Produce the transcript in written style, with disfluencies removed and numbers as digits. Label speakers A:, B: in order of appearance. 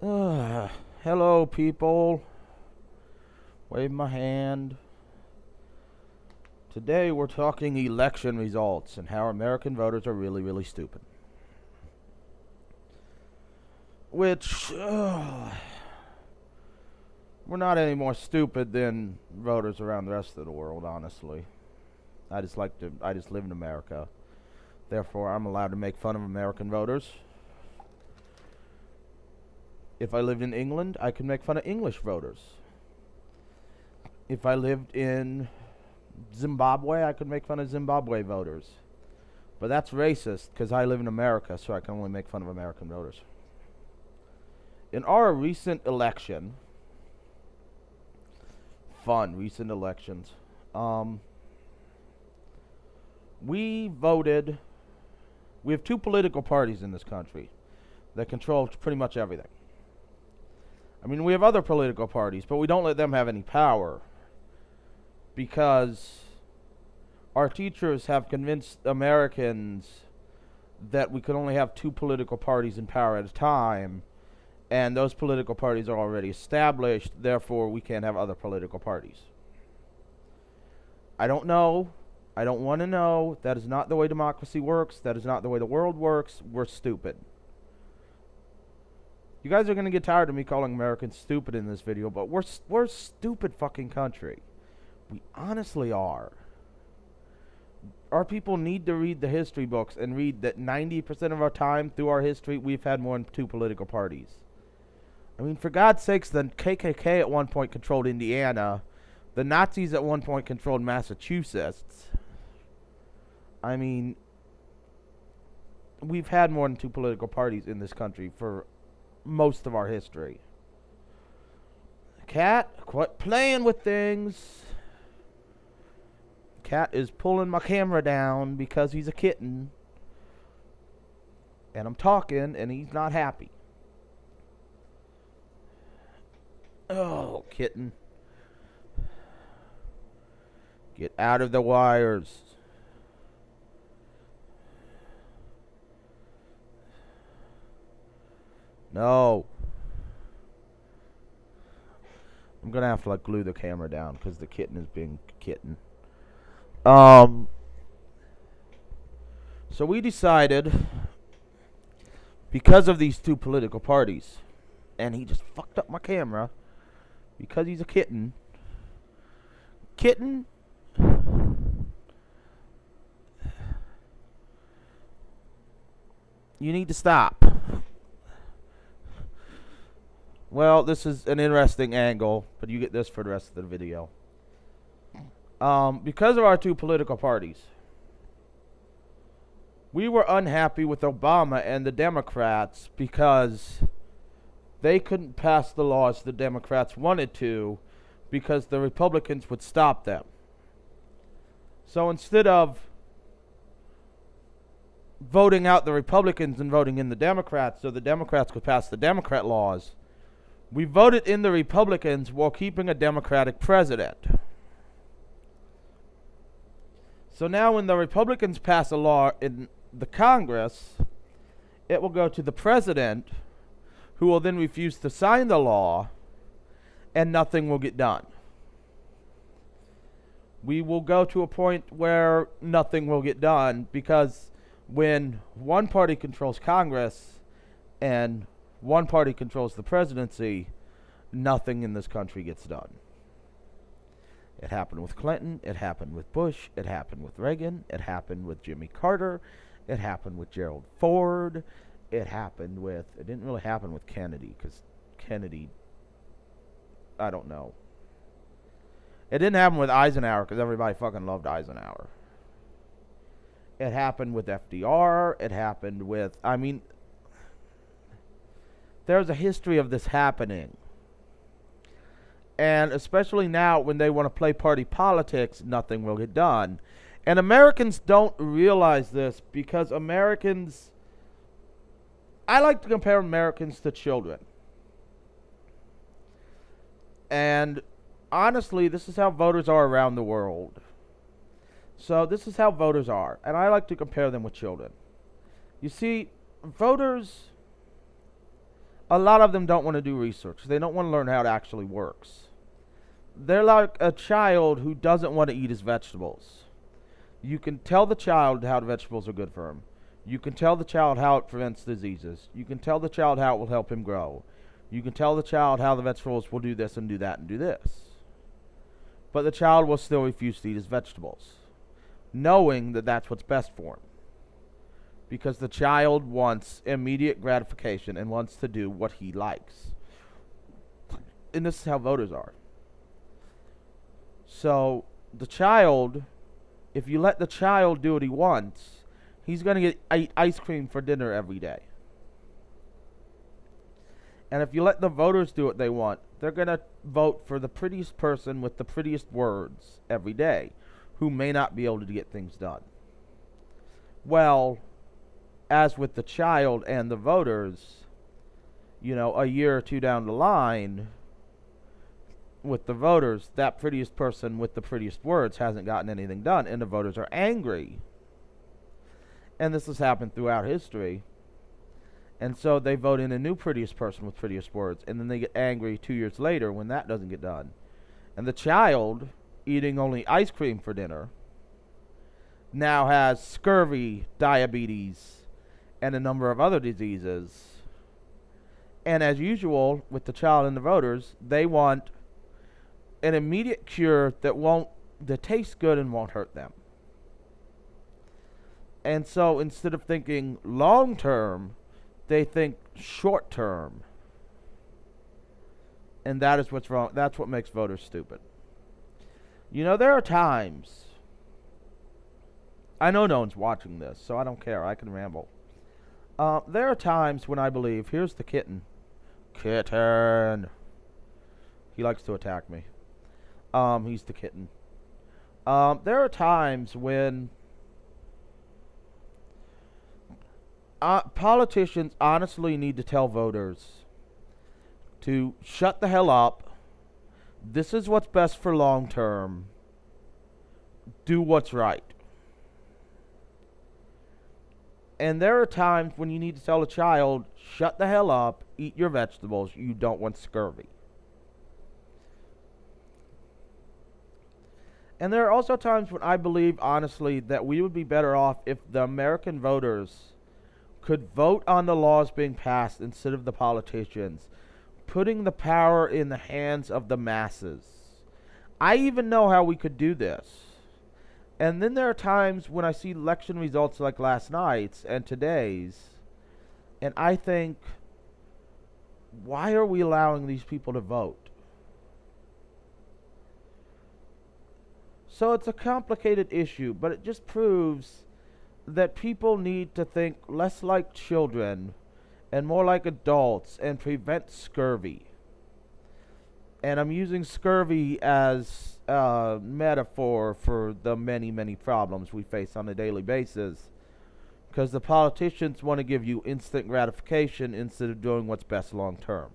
A: Hello, people. Wave my hand. Today we're talking election results and how American voters are really, really stupid. Which, we're not any more stupid than voters around the rest of the world, honestly. I just live in America. Therefore, I'm allowed to make fun of American voters. If I lived in England, I could make fun of English voters. If I lived in Zimbabwe, I could make fun of Zimbabwe voters. But that's racist because I live in America, so I can only make fun of American voters. In our recent election, recent elections, we voted. We have two political parties in this country that control pretty much everything. I mean, we have other political parties, but we don't let them have any power because our teachers have convinced Americans that we can only have two political parties in power at a time, and those political parties are already established, therefore we can't have other political parties. I don't know. I don't want to know. That is not the way democracy works. That is not the way the world works. We're stupid. You guys are going to get tired of me calling Americans stupid in this video, but we're a stupid fucking country. We honestly are. Our people need to read the history books and read that 90% of our time through our history, we've had more than two political parties. I mean, for God's sakes, the KKK at one point controlled Indiana. The Nazis at one point controlled Massachusetts. I mean, we've had more than two political parties in this country for most of our history. Cat, quit playing with things. Cat is pulling my camera down because he's a kitten. And I'm talking and he's not happy. Oh, kitten. Get out of the wires. No. I'm gonna have to glue the camera down because the kitten is being kitten. So we decided, because of these two political parties, and he just fucked up my camera because he's a kitten. Kitten. You need to stop. Well, this is an interesting angle, but you get this for the rest of the video. Because of our two political parties, we were unhappy with Obama and the Democrats because they couldn't pass the laws the Democrats wanted to because the Republicans would stop them. So instead of voting out the Republicans and voting in the Democrats so the Democrats could pass the Democrat laws, we voted in the Republicans while keeping a Democratic president. So now when the Republicans pass a law in the Congress, it will go to the president, who will then refuse to sign the law, and nothing will get done. We will go to a point where nothing will get done because when one party controls Congress and one party controls the presidency, nothing in this country gets done. It happened with Clinton, it happened with Bush, it happened with Reagan, it happened with Jimmy Carter, it happened with Gerald Ford, it didn't really happen with Kennedy, because Kennedy, I don't know. It didn't happen with Eisenhower, because everybody fucking loved Eisenhower. It happened with FDR, it happened with, there's a history of this happening. And especially now when they want to play party politics, nothing will get done. And Americans don't realize this because I like to compare Americans to children. And honestly, this is how voters are around the world. So this is how voters are. And I like to compare them with children. You see, voters a lot of them don't want to do research. They don't want to learn how it actually works. They're like a child who doesn't want to eat his vegetables. You can tell the child how the vegetables are good for him. You can tell the child how it prevents diseases. You can tell the child how it will help him grow. You can tell the child how the vegetables will do this and do that and do this. But the child will still refuse to eat his vegetables, knowing that that's what's best for him. Because the child wants immediate gratification and wants to do what he likes. And this is how voters are. So the child, if you let the child do what he wants, he's going to eat ice cream for dinner every day. And if you let the voters do what they want, they're going to vote for the prettiest person with the prettiest words every day, who may not be able to get things done. Well, as with the child and the voters, a year or two down the line, with the voters, that prettiest person with the prettiest words hasn't gotten anything done, and the voters are angry. And this has happened throughout history. And so they vote in a new prettiest person with prettiest words, and then they get angry 2 years later when that doesn't get done. And the child, eating only ice cream for dinner, now has scurvy, diabetes, and a number of other diseases. And as usual, with the child and the voters, they want an immediate cure that tastes good and won't hurt them. And so instead of thinking long term, they think short term. And that is what's wrong. That's what makes voters stupid. There are times, I know no one's watching this, so I don't care. I can ramble. There are times when I believe, here's the kitten. Kitten. He likes to attack me. He's the kitten. There are times when politicians honestly need to tell voters to shut the hell up. This is what's best for long term. Do what's right. And there are times when you need to tell a child, shut the hell up, eat your vegetables, you don't want scurvy. And there are also times when I believe, honestly, that we would be better off if the American voters could vote on the laws being passed instead of the politicians, putting the power in the hands of the masses. I even know how we could do this. And then there are times when I see election results like last night's and today's, and I think, why are we allowing these people to vote? So it's a complicated issue, but it just proves that people need to think less like children and more like adults and prevent scurvy. And I'm using scurvy as a metaphor for the many, many problems we face on a daily basis, because the politicians want to give you instant gratification instead of doing what's best long term.